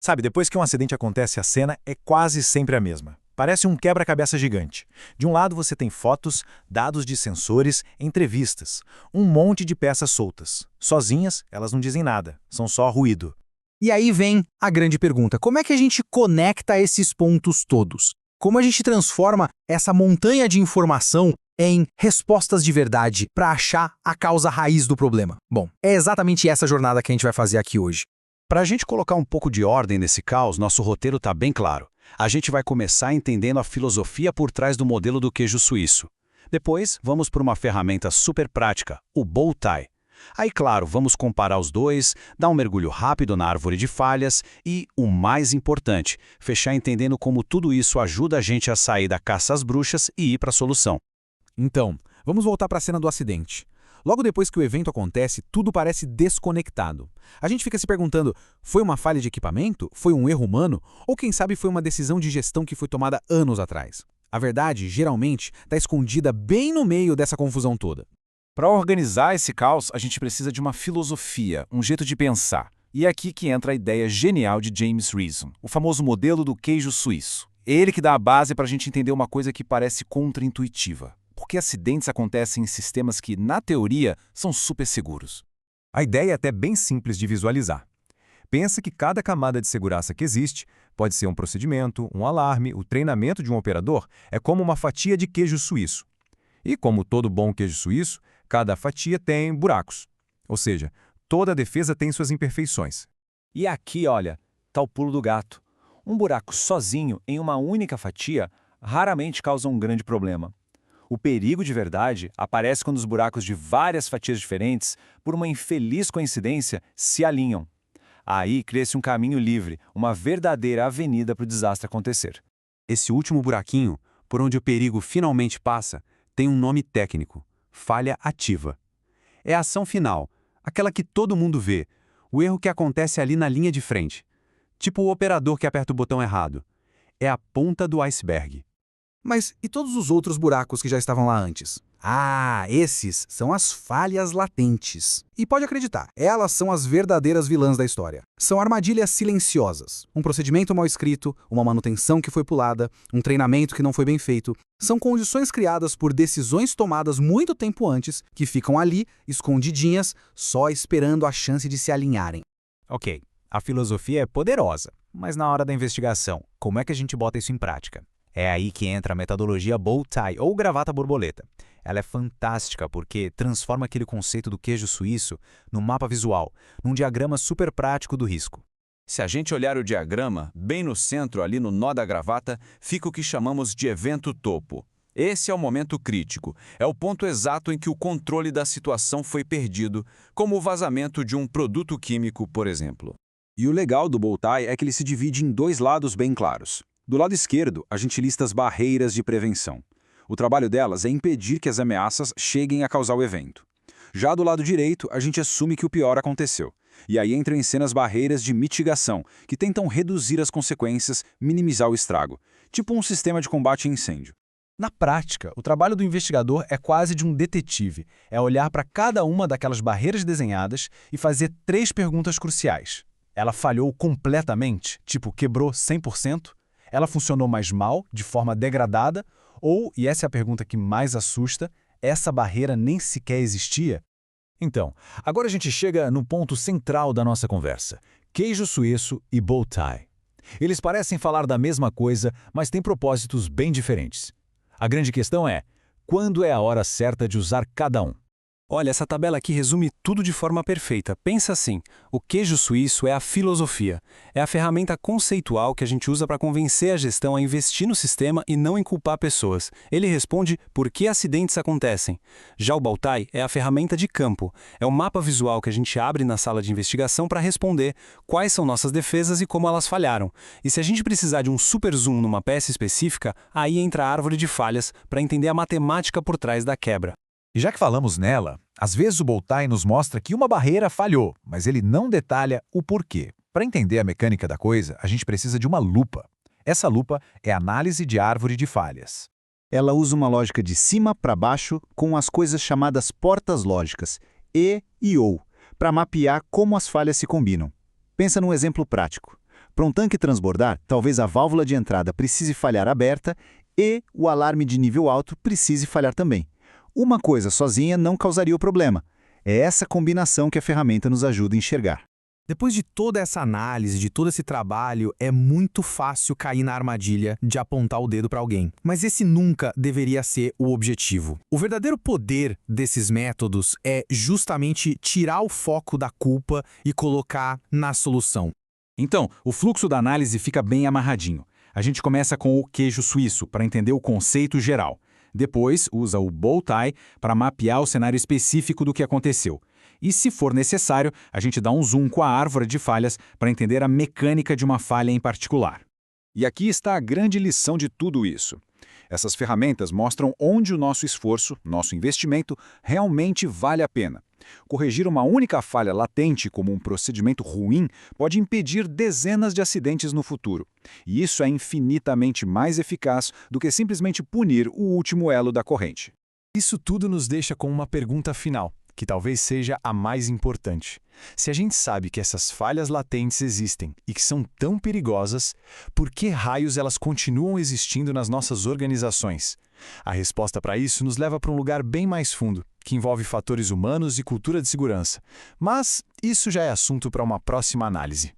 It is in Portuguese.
Sabe, depois que um acidente acontece, a cena é quase sempre a mesma. Parece um quebra-cabeça gigante. De um lado você tem fotos, dados de sensores, entrevistas, um monte de peças soltas. Sozinhas, elas não dizem nada, são só ruído. E aí vem a grande pergunta: como é que a gente conecta esses pontos todos? Como a gente transforma essa montanha de informação em respostas de verdade para achar a causa raiz do problema? Bom, é exatamente essa jornada que a gente vai fazer aqui hoje. Para a gente colocar um pouco de ordem nesse caos, nosso roteiro está bem claro. A gente vai começar entendendo a filosofia por trás do modelo do queijo suíço. Depois, vamos para uma ferramenta super prática, o bow tie. Aí, claro, vamos comparar os dois, dar um mergulho rápido na árvore de falhas e, o mais importante, fechar entendendo como tudo isso ajuda a gente a sair da caça às bruxas e ir para a solução. Então, vamos voltar para a cena do acidente. Logo depois que o evento acontece, tudo parece desconectado. A gente fica se perguntando, foi uma falha de equipamento? Foi um erro humano? Ou quem sabe foi uma decisão de gestão que foi tomada anos atrás? A verdade, geralmente, está escondida bem no meio dessa confusão toda. Para organizar esse caos, a gente precisa de uma filosofia, um jeito de pensar. E é aqui que entra a ideia genial de James Reason, o famoso modelo do queijo suíço. É ele que dá a base para a gente entender uma coisa que parece contraintuitiva. Por que acidentes acontecem em sistemas que, na teoria, são super seguros? A ideia é até bem simples de visualizar. Pensa que cada camada de segurança que existe, pode ser um procedimento, um alarme, o treinamento de um operador, é como uma fatia de queijo suíço. E como todo bom queijo suíço, cada fatia tem buracos. Ou seja, toda defesa tem suas imperfeições. E aqui, olha, tá o pulo do gato. Um buraco sozinho, em uma única fatia, raramente causa um grande problema. O perigo de verdade aparece quando os buracos de várias fatias diferentes, por uma infeliz coincidência, se alinham. Aí cria-se um caminho livre, uma verdadeira avenida para o desastre acontecer. Esse último buraquinho, por onde o perigo finalmente passa, tem um nome técnico: falha ativa. É a ação final, aquela que todo mundo vê, o erro que acontece ali na linha de frente. Tipo o operador que aperta o botão errado. É a ponta do iceberg. Mas e todos os outros buracos que já estavam lá antes? Ah, esses são as falhas latentes. E pode acreditar, elas são as verdadeiras vilãs da história. São armadilhas silenciosas. Um procedimento mal escrito, uma manutenção que foi pulada, um treinamento que não foi bem feito. São condições criadas por decisões tomadas muito tempo antes, que ficam ali, escondidinhas, só esperando a chance de se alinharem. Ok, a filosofia é poderosa, mas na hora da investigação, como é que a gente bota isso em prática? É aí que entra a metodologia bow tie, ou gravata borboleta. Ela é fantástica porque transforma aquele conceito do queijo suíço no mapa visual, num diagrama super prático do risco. Se a gente olhar o diagrama, bem no centro, ali no nó da gravata, fica o que chamamos de evento topo. Esse é o momento crítico, é o ponto exato em que o controle da situação foi perdido, como o vazamento de um produto químico, por exemplo. E o legal do bow tie é que ele se divide em dois lados bem claros. Do lado esquerdo, a gente lista as barreiras de prevenção. O trabalho delas é impedir que as ameaças cheguem a causar o evento. Já do lado direito, a gente assume que o pior aconteceu. E aí entram em cena as barreiras de mitigação, que tentam reduzir as consequências, minimizar o estrago. Tipo um sistema de combate a incêndio. Na prática, o trabalho do investigador é quase de um detetive. É olhar para cada uma daquelas barreiras desenhadas e fazer 3 perguntas cruciais. Ela falhou completamente? Tipo, quebrou 100%? Ela funcionou mais mal, de forma degradada? Ou, e essa é a pergunta que mais assusta, essa barreira nem sequer existia? Então, agora a gente chega no ponto central da nossa conversa: queijo suíço e bow tie. Eles parecem falar da mesma coisa, mas têm propósitos bem diferentes. A grande questão é, quando é a hora certa de usar cada um? Olha, essa tabela aqui resume tudo de forma perfeita. Pensa assim, o queijo suíço é a filosofia. É a ferramenta conceitual que a gente usa para convencer a gestão a investir no sistema e não em culpar pessoas. Ele responde por que acidentes acontecem. Já o bow tie é a ferramenta de campo. É o mapa visual que a gente abre na sala de investigação para responder quais são nossas defesas e como elas falharam. E se a gente precisar de um super zoom numa peça específica, aí entra a árvore de falhas para entender a matemática por trás da quebra. E já que falamos nela, às vezes o bow tie nos mostra que uma barreira falhou, mas ele não detalha o porquê. Para entender a mecânica da coisa, a gente precisa de uma lupa. Essa lupa é a análise de árvore de falhas. Ela usa uma lógica de cima para baixo com as coisas chamadas portas lógicas, e ou, para mapear como as falhas se combinam. Pensa num exemplo prático. Para um tanque transbordar, talvez a válvula de entrada precise falhar aberta e o alarme de nível alto precise falhar também. Uma coisa sozinha não causaria o problema. É essa combinação que a ferramenta nos ajuda a enxergar. Depois de toda essa análise, de todo esse trabalho, é muito fácil cair na armadilha de apontar o dedo para alguém. Mas esse nunca deveria ser o objetivo. O verdadeiro poder desses métodos é justamente tirar o foco da culpa e colocar na solução. Então, o fluxo da análise fica bem amarradinho. A gente começa com o queijo suíço, para entender o conceito geral. Depois, usa o bow tie para mapear o cenário específico do que aconteceu. E, se for necessário, a gente dá um zoom com a árvore de falhas para entender a mecânica de uma falha em particular. E aqui está a grande lição de tudo isso. Essas ferramentas mostram onde o nosso esforço, nosso investimento, realmente vale a pena. Corrigir uma única falha latente como um procedimento ruim pode impedir dezenas de acidentes no futuro. E isso é infinitamente mais eficaz do que simplesmente punir o último elo da corrente. Isso tudo nos deixa com uma pergunta final, que talvez seja a mais importante. Se a gente sabe que essas falhas latentes existem e que são tão perigosas, por que raios elas continuam existindo nas nossas organizações? A resposta para isso nos leva para um lugar bem mais fundo, que envolve fatores humanos e cultura de segurança. Mas isso já é assunto para uma próxima análise.